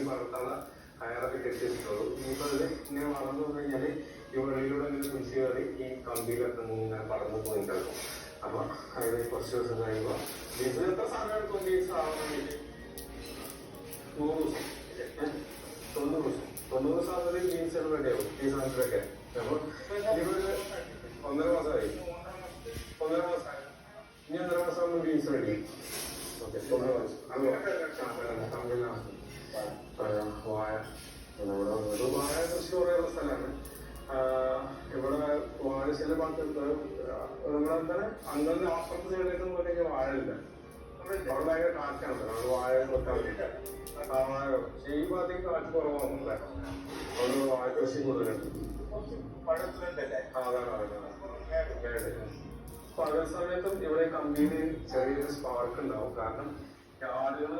വളർത്താനുള്ള കയറൊക്കെ കെട്ടി വെച്ചിട്ടുള്ളൂ. ഇനിയിപ്പോൾ അതിൽ ഇങ്ങനെ വളർന്നു വന്നു കഴിഞ്ഞാൽ ഈ വഴിയിലൂടെ ഇങ്ങനെ കുരിശ് കയറി ഈ കമ്പിയിലൊക്കെ ഇങ്ങനെ പടർന്നു പോയിട്ടുണ്ടാകും. അപ്പോൾ അതിൽ കുറച്ച് ദിവസം കഴിയുമ്പോൾ ഇത് എത്ര സമയം എടുക്കും ഈ സാധനം 100 ദിവസം 90 ദിവസം ആകുമ്പോൾ ജീൻസ് എല്ലാം റെഡിയാവും ഈ സാധനത്തിലൊക്കെ. അപ്പോൾ ഇനിയിപ്പോൾ 1.5 മാസമായി ഇനി 1.5 മാസം ആകുമ്പോൾ ജീൻസ് റെഡി. ഓക്കെ 1.5 മാസം വാഴ നമ്മുടെ വാഴ കൃഷി കുറേയുള്ള സ്ഥലമാണ്. ഇവിടെ വാഴ ചില ഭാഗത്ത് നമ്മളെന്താണ് അങ്ങനെ അപ്പുറത്ത് സൈഡിലേക്ക് പോലെയൊക്കെ വാഴ ഇല്ല. അവിടെ ഭയങ്കര കാറ്റാണ്. നമ്മൾ വാഴ വെക്കാൻ വേണ്ടിയിട്ട് പക്ഷേ ഈ ഭാഗത്തേക്ക് കാറ്റ് കുറവാണെന്നില്ല. അവിടെ വാഴ കൃഷി കൂടുതലുണ്ട്. പകൽ സമയത്തും ഇവിടെ കമ്പിയിൽ ചെറിയൊരു സ്പാർക്ക് ഉണ്ടാവും. കാരണം ആളുകൾ